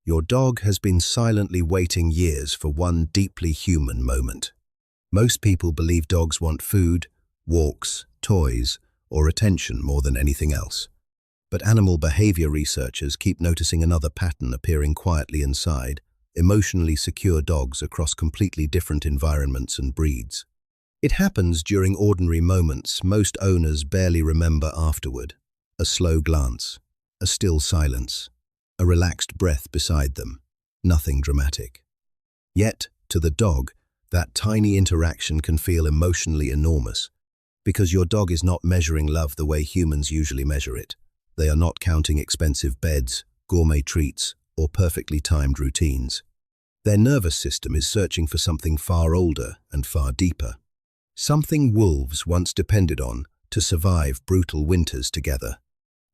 Your dog has been silently waiting years for one deeply human moment. Most people believe dogs want food, walks, toys, or attention more than anything else. But animal behavior researchers keep noticing another pattern appearing quietly inside emotionally secure dogs across completely different environments and breeds. It happens during ordinary moments most owners barely remember afterward. A slow glance, a still silence, a relaxed breath beside them. Nothing dramatic. Yet, to the dog, that tiny interaction can feel emotionally enormous, because your dog is not measuring love the way humans usually measure it. They are not counting expensive beds, gourmet treats, or perfectly timed routines. Their nervous system is searching for something far older and far deeper. Something wolves once depended on to survive brutal winters together.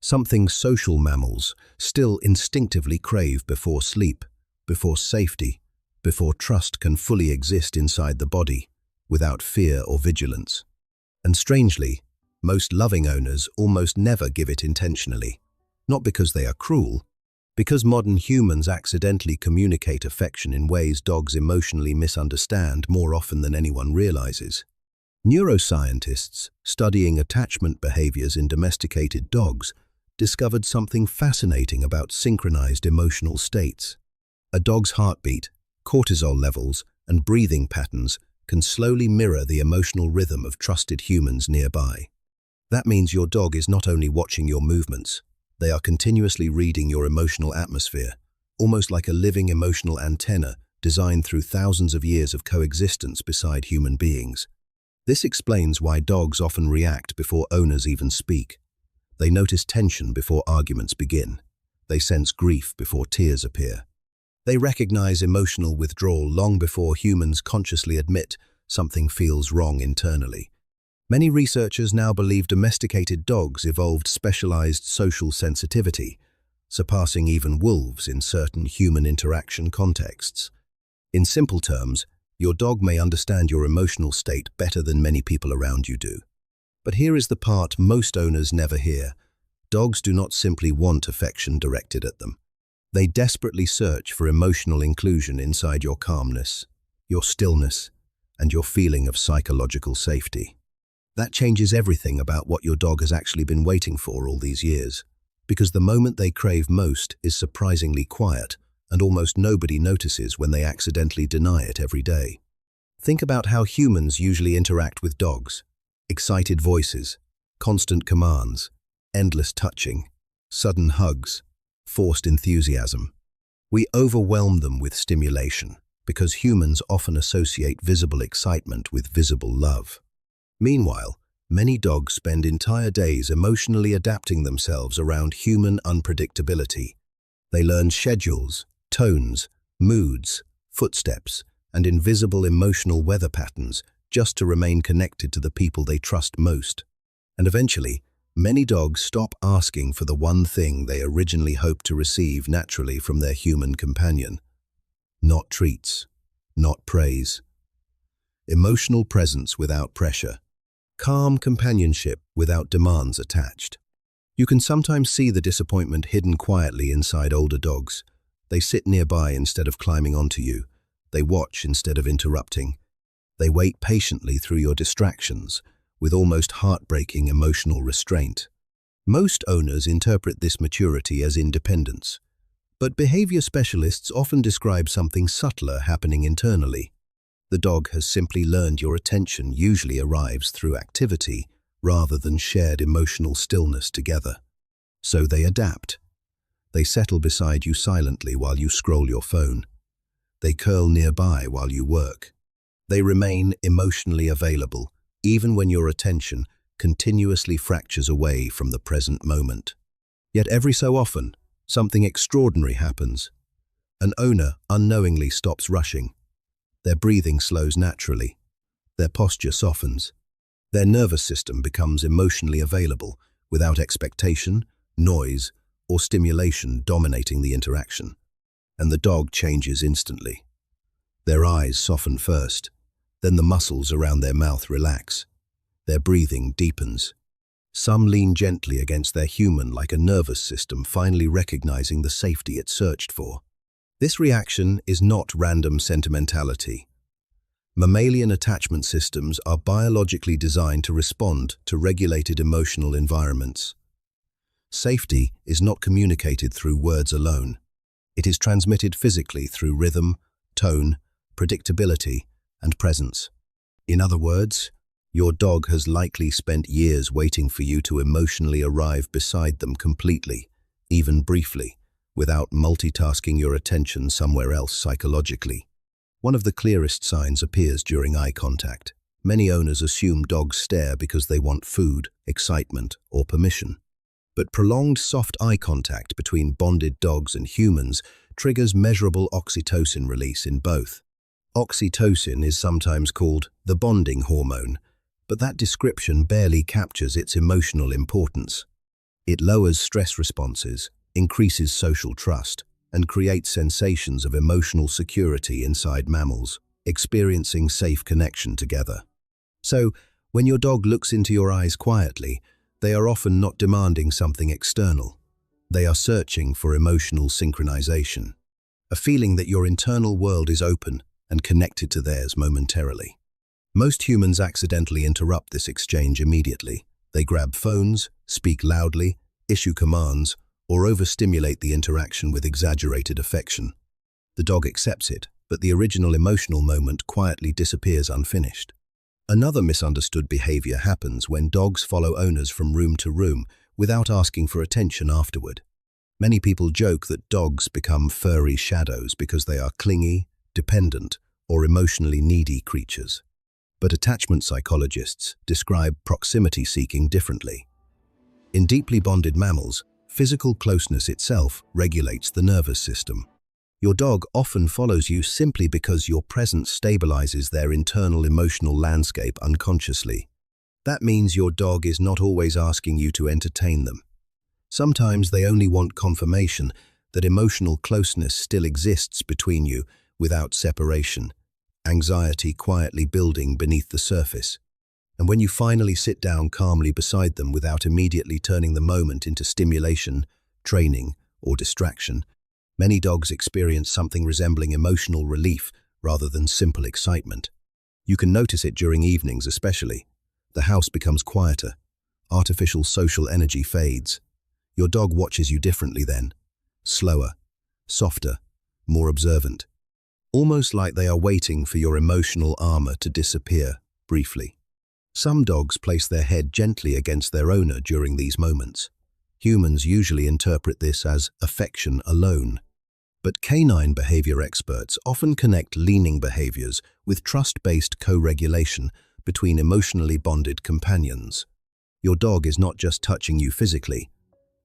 Something social mammals still instinctively crave before sleep, before safety, before trust can fully exist inside the body, without fear or vigilance. And strangely, most loving owners almost never give it intentionally. Not because they are cruel, because modern humans accidentally communicate affection in ways dogs emotionally misunderstand more often than anyone realizes. Neuroscientists studying attachment behaviors in domesticated dogs discovered something fascinating about synchronized emotional states. A dog's heartbeat, cortisol levels, and breathing patterns can slowly mirror the emotional rhythm of trusted humans nearby. That means your dog is not only watching your movements, they are continuously reading your emotional atmosphere, almost like a living emotional antenna designed through thousands of years of coexistence beside human beings. This explains why dogs often react before owners even speak. They notice tension before arguments begin. They sense grief before tears appear. They recognize emotional withdrawal long before humans consciously admit something feels wrong internally. Many researchers now believe domesticated dogs evolved specialized social sensitivity, surpassing even wolves in certain human interaction contexts. In simple terms, your dog may understand your emotional state better than many people around you do. But here is the part most owners never hear. Dogs do not simply want affection directed at them. They desperately search for emotional inclusion inside your calmness, your stillness, and your feeling of psychological safety. That changes everything about what your dog has actually been waiting for all these years, because the moment they crave most is surprisingly quiet, and almost nobody notices when they accidentally deny it every day. Think about how humans usually interact with dogs. Excited voices, constant commands, endless touching, sudden hugs, forced enthusiasm. We overwhelm them with stimulation because humans often associate visible excitement with visible love. Meanwhile, many dogs spend entire days emotionally adapting themselves around human unpredictability. They learn schedules, tones, moods, footsteps, and invisible emotional weather patterns just to remain connected to the people they trust most. And eventually, many dogs stop asking for the one thing they originally hoped to receive naturally from their human companion. Not treats, not praise. Emotional presence without pressure. Calm companionship without demands attached. You can sometimes see the disappointment hidden quietly inside older dogs. They sit nearby instead of climbing onto you. They watch instead of interrupting. They wait patiently through your distractions, with almost heartbreaking emotional restraint. Most owners interpret this maturity as independence, but behavior specialists often describe something subtler happening internally. The dog has simply learned your attention usually arrives through activity rather than shared emotional stillness together. So they adapt. They settle beside you silently while you scroll your phone. They curl nearby while you work. They remain emotionally available, even when your attention continuously fractures away from the present moment. Yet every so often, something extraordinary happens. An owner unknowingly stops rushing. Their breathing slows naturally. Their posture softens. Their nervous system becomes emotionally available without expectation, noise, or stimulation dominating the interaction. And the dog changes instantly. Their eyes soften first, then the muscles around their mouth relax. Their breathing deepens. Some lean gently against their human like a nervous system finally recognizing the safety it searched for. This reaction is not random sentimentality. Mammalian attachment systems are biologically designed to respond to regulated emotional environments. Safety is not communicated through words alone. It is transmitted physically through rhythm, tone, predictability, and presence. In other words, your dog has likely spent years waiting for you to emotionally arrive beside them completely, even briefly, without multitasking your attention somewhere else psychologically. One of the clearest signs appears during eye contact. Many owners assume dogs stare because they want food, excitement, or permission. But prolonged soft eye contact between bonded dogs and humans triggers measurable oxytocin release in both. Oxytocin is sometimes called the bonding hormone, but that description barely captures its emotional importance. It lowers stress responses, increases social trust, and creates sensations of emotional security inside mammals, experiencing safe connection together. So, when your dog looks into your eyes quietly, they are often not demanding something external. They are searching for emotional synchronization, a feeling that your internal world is open and connected to theirs momentarily. Most humans accidentally interrupt this exchange immediately. They grab phones, speak loudly, issue commands, or overstimulate the interaction with exaggerated affection. The dog accepts it, but the original emotional moment quietly disappears unfinished. Another misunderstood behavior happens when dogs follow owners from room to room without asking for attention afterward. Many people joke that dogs become furry shadows because they are clingy, dependent, or emotionally needy creatures. But attachment psychologists describe proximity seeking differently. In deeply bonded mammals, physical closeness itself regulates the nervous system. Your dog often follows you simply because your presence stabilizes their internal emotional landscape unconsciously. That means your dog is not always asking you to entertain them. Sometimes they only want confirmation that emotional closeness still exists between you without separation, anxiety quietly building beneath the surface. And when you finally sit down calmly beside them without immediately turning the moment into stimulation, training, or distraction, many dogs experience something resembling emotional relief rather than simple excitement. You can notice it during evenings especially. The house becomes quieter. Artificial social energy fades. Your dog watches you differently then. Slower, softer, more observant. Almost like they are waiting for your emotional armor to disappear briefly. Some dogs place their head gently against their owner during these moments. Humans usually interpret this as affection alone. But canine behavior experts often connect leaning behaviors with trust-based co-regulation between emotionally bonded companions. Your dog is not just touching you physically.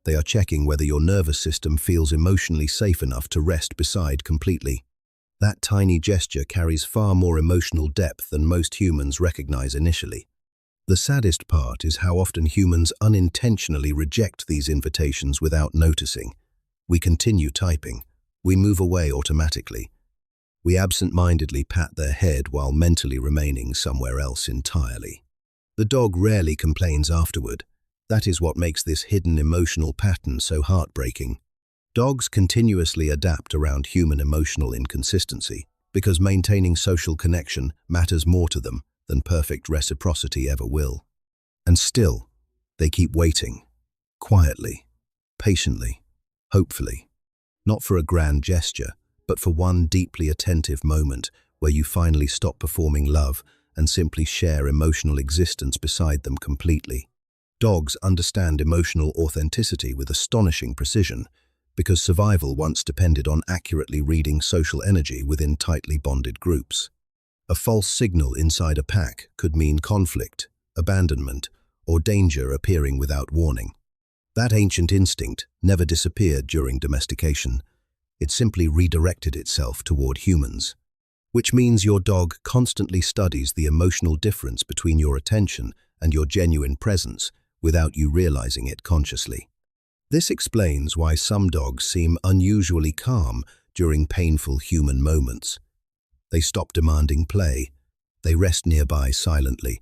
They are checking whether your nervous system feels emotionally safe enough to rest beside completely. That tiny gesture carries far more emotional depth than most humans recognize initially. The saddest part is how often humans unintentionally reject these invitations without noticing. We continue typing. We move away automatically. We absent-mindedly pat their head while mentally remaining somewhere else entirely. The dog rarely complains afterward. That is what makes this hidden emotional pattern so heartbreaking. Dogs continuously adapt around human emotional inconsistency because maintaining social connection matters more to them than perfect reciprocity ever will. And still, they keep waiting, quietly, patiently, hopefully. Not for a grand gesture, but for one deeply attentive moment where you finally stop performing love and simply share emotional existence beside them completely. Dogs understand emotional authenticity with astonishing precision because survival once depended on accurately reading social energy within tightly bonded groups. A false signal inside a pack could mean conflict, abandonment, or danger appearing without warning. That ancient instinct never disappeared during domestication. It simply redirected itself toward humans. Which means your dog constantly studies the emotional difference between your attention and your genuine presence without you realizing it consciously. This explains why some dogs seem unusually calm during painful human moments. They stop demanding play. They rest nearby silently.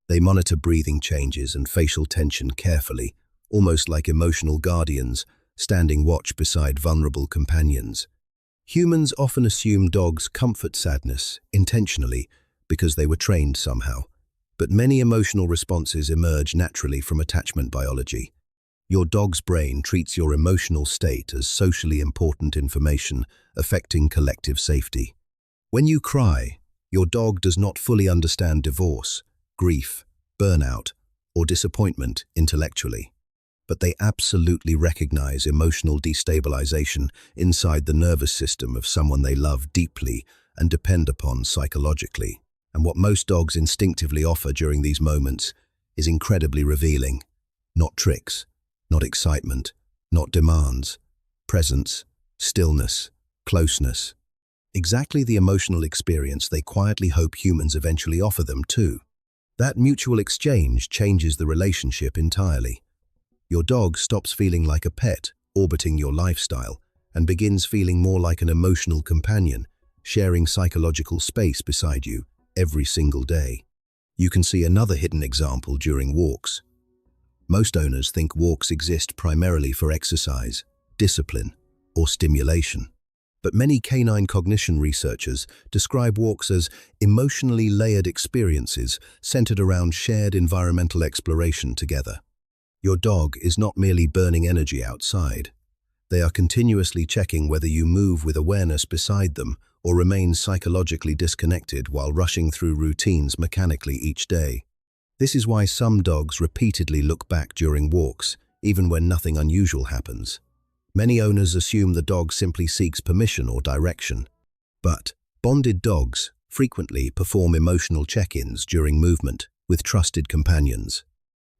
They monitor breathing changes and facial tension carefully, almost like emotional guardians standing watch beside vulnerable companions. Humans often assume dogs comfort sadness intentionally because they were trained somehow, but many emotional responses emerge naturally from attachment biology. Your dog's brain treats your emotional state as socially important information affecting collective safety. When you cry, your dog does not fully understand divorce, grief, burnout, or disappointment intellectually, but they absolutely recognize emotional destabilization inside the nervous system of someone they love deeply and depend upon psychologically. And what most dogs instinctively offer during these moments is incredibly revealing. Not tricks, not excitement, not demands. Presence, stillness, closeness. Exactly the emotional experience they quietly hope humans eventually offer them too. That mutual exchange changes the relationship entirely. Your dog stops feeling like a pet orbiting your lifestyle and begins feeling more like an emotional companion, sharing psychological space beside you every single day. You can see another hidden example during walks. Most owners think walks exist primarily for exercise, discipline, or stimulation. But many canine cognition researchers describe walks as emotionally layered experiences centered around shared environmental exploration together. Your dog is not merely burning energy outside. They are continuously checking whether you move with awareness beside them or remain psychologically disconnected while rushing through routines mechanically each day. This is why some dogs repeatedly look back during walks, even when nothing unusual happens. Many owners assume the dog simply seeks permission or direction. But bonded dogs frequently perform emotional check-ins during movement with trusted companions.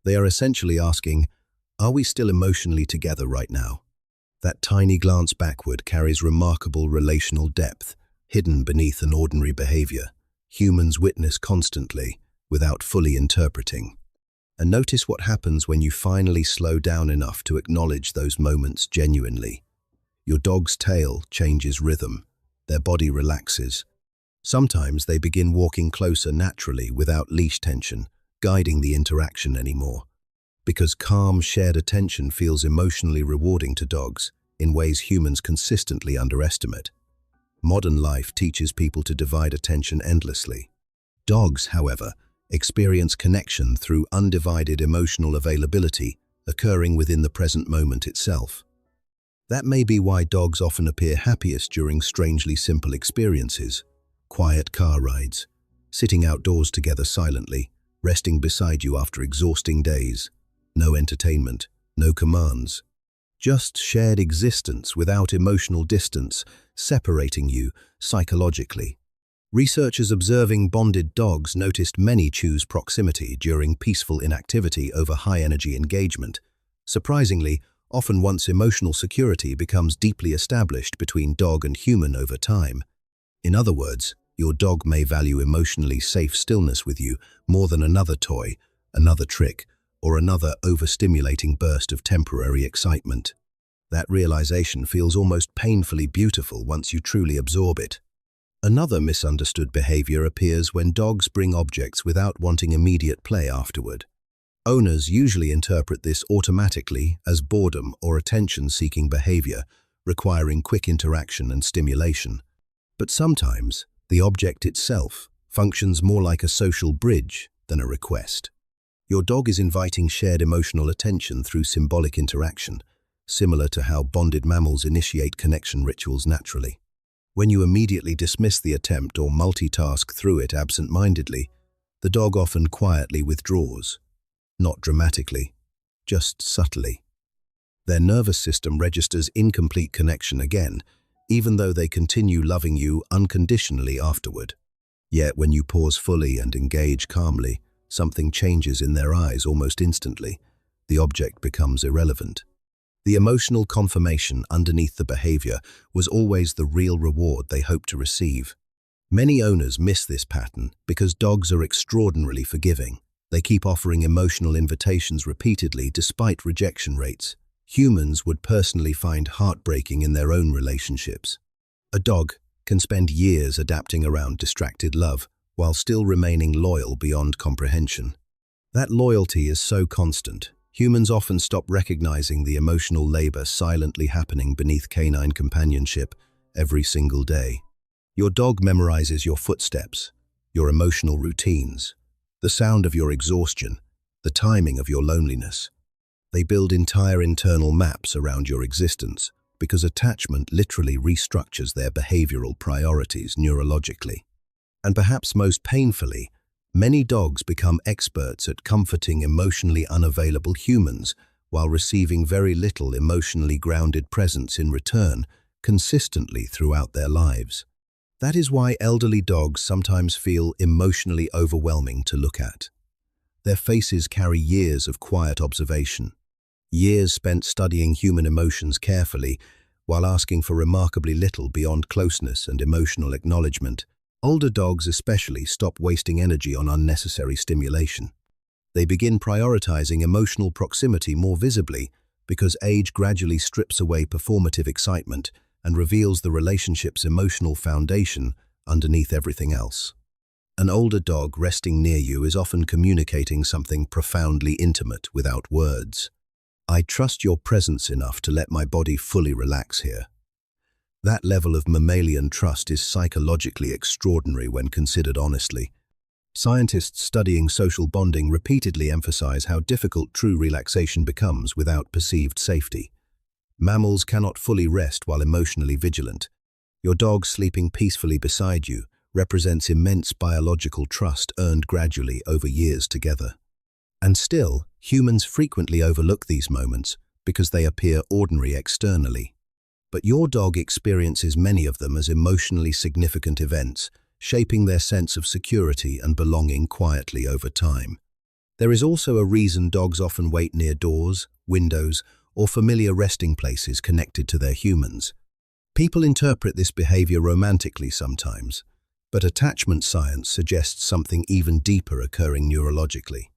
They are essentially asking, "Are we still emotionally together right now?" That tiny glance backward carries remarkable relational depth, hidden beneath an ordinary behavior. Humans witness constantly, without fully interpreting. And notice what happens when you finally slow down enough to acknowledge those moments genuinely. Your dog's tail changes rhythm. Their body relaxes. Sometimes they begin walking closer naturally without leash tension, guiding the interaction anymore. Because calm, shared attention feels emotionally rewarding to dogs in ways humans consistently underestimate. Modern life teaches people to divide attention endlessly. Dogs, however, experience connection through undivided emotional availability occurring within the present moment itself. That may be why dogs often appear happiest during strangely simple experiences. Quiet car rides, sitting outdoors together silently, resting beside you after exhausting days. No entertainment, no commands. Just shared existence without emotional distance, separating you psychologically. Researchers observing bonded dogs noticed many choose proximity during peaceful inactivity over high-energy engagement. Surprisingly, often once emotional security becomes deeply established between dog and human over time. In other words, your dog may value emotionally safe stillness with you more than another toy, another trick, or another overstimulating burst of temporary excitement. That realization feels almost painfully beautiful once you truly absorb it. Another misunderstood behavior appears when dogs bring objects without wanting immediate play afterward. Owners usually interpret this automatically as boredom or attention-seeking behavior, requiring quick interaction and stimulation. But sometimes, the object itself functions more like a social bridge than a request. Your dog is inviting shared emotional attention through symbolic interaction, similar to how bonded mammals initiate connection rituals naturally. When you immediately dismiss the attempt or multitask through it absent-mindedly, the dog often quietly withdraws. Not dramatically, just subtly. Their nervous system registers incomplete connection again, even though they continue loving you unconditionally afterward. Yet when you pause fully and engage calmly, something changes in their eyes almost instantly. The object becomes irrelevant. The emotional confirmation underneath the behavior was always the real reward they hoped to receive. Many owners miss this pattern because dogs are extraordinarily forgiving. They keep offering emotional invitations repeatedly despite rejection rates. Humans would personally find heartbreaking in their own relationships. A dog can spend years adapting around distracted love while still remaining loyal beyond comprehension. That loyalty is so constant, humans often stop recognizing the emotional labor silently happening beneath canine companionship every single day. Your dog memorizes your footsteps, your emotional routines, the sound of your exhaustion, the timing of your loneliness. They build entire internal maps around your existence because attachment literally restructures their behavioral priorities neurologically. And perhaps most painfully, many dogs become experts at comforting emotionally unavailable humans while receiving very little emotionally grounded presence in return, consistently throughout their lives. That is why elderly dogs sometimes feel emotionally overwhelming to look at. Their faces carry years of quiet observation, years spent studying human emotions carefully while asking for remarkably little beyond closeness and emotional acknowledgement. Older dogs especially stop wasting energy on unnecessary stimulation. They begin prioritizing emotional proximity more visibly because age gradually strips away performative excitement and reveals the relationship's emotional foundation underneath everything else. An older dog resting near you is often communicating something profoundly intimate without words. I trust your presence enough to let my body fully relax here. That level of mammalian trust is psychologically extraordinary when considered honestly. Scientists studying social bonding repeatedly emphasize how difficult true relaxation becomes without perceived safety. Mammals cannot fully rest while emotionally vigilant. Your dog sleeping peacefully beside you represents immense biological trust earned gradually over years together. And still, humans frequently overlook these moments because they appear ordinary externally. But your dog experiences many of them as emotionally significant events, shaping their sense of security and belonging quietly over time. There is also a reason dogs often wait near doors, windows, or familiar resting places connected to their humans. People interpret this behavior romantically sometimes, but attachment science suggests something even deeper occurring neurologically.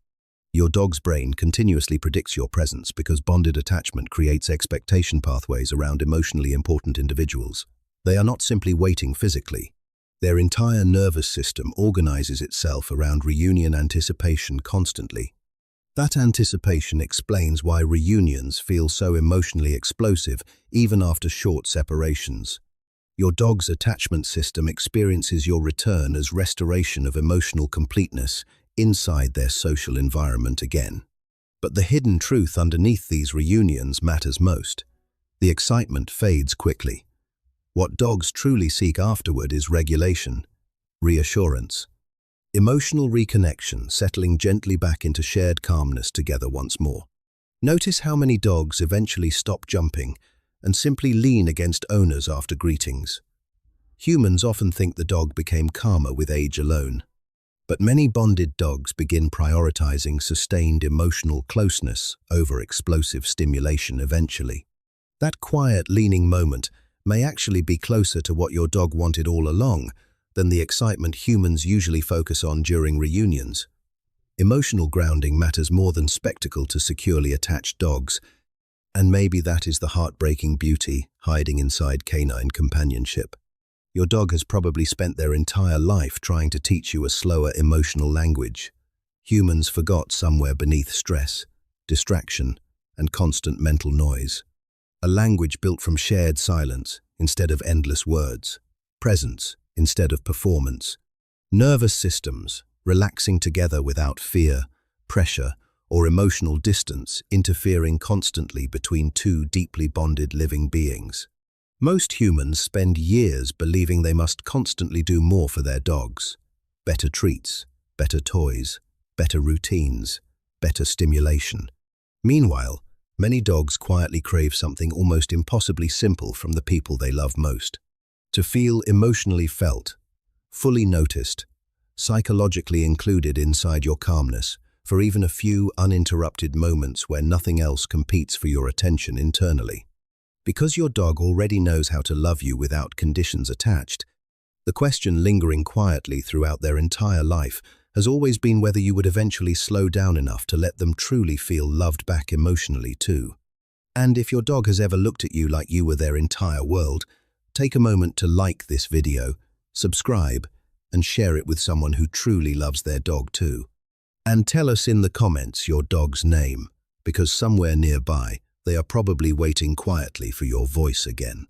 Your dog's brain continuously predicts your presence because bonded attachment creates expectation pathways around emotionally important individuals. They are not simply waiting physically. Their entire nervous system organizes itself around reunion anticipation constantly. That anticipation explains why reunions feel so emotionally explosive even after short separations. Your dog's attachment system experiences your return as restoration of emotional completeness inside their social environment again. But the hidden truth underneath these reunions matters most. The excitement fades quickly. What dogs truly seek afterward is regulation, reassurance, emotional reconnection, settling gently back into shared calmness together once more. Notice how many dogs eventually stop jumping and simply lean against owners after greetings. Humans often think the dog became calmer with age alone, but many bonded dogs begin prioritizing sustained emotional closeness over explosive stimulation eventually. That quiet leaning moment may actually be closer to what your dog wanted all along than the excitement humans usually focus on during reunions. Emotional grounding matters more than spectacle to securely attached dogs, and maybe that is the heartbreaking beauty hiding inside canine companionship. Your dog has probably spent their entire life trying to teach you a slower emotional language. Humans forgot somewhere beneath stress, distraction, and constant mental noise. A language built from shared silence instead of endless words, presence instead of performance, nervous systems relaxing together without fear, pressure, or emotional distance interfering constantly between two deeply bonded living beings. Most humans spend years believing they must constantly do more for their dogs. Better treats, better toys, better routines, better stimulation. Meanwhile, many dogs quietly crave something almost impossibly simple from the people they love most. To feel emotionally felt, fully noticed, psychologically included inside your calmness, for even a few uninterrupted moments where nothing else competes for your attention internally. Because your dog already knows how to love you without conditions attached, the question lingering quietly throughout their entire life has always been whether you would eventually slow down enough to let them truly feel loved back emotionally too. And if your dog has ever looked at you like you were their entire world, take a moment to like this video, subscribe, and share it with someone who truly loves their dog too. And tell us in the comments your dog's name, because somewhere nearby, they are probably waiting quietly for your voice again.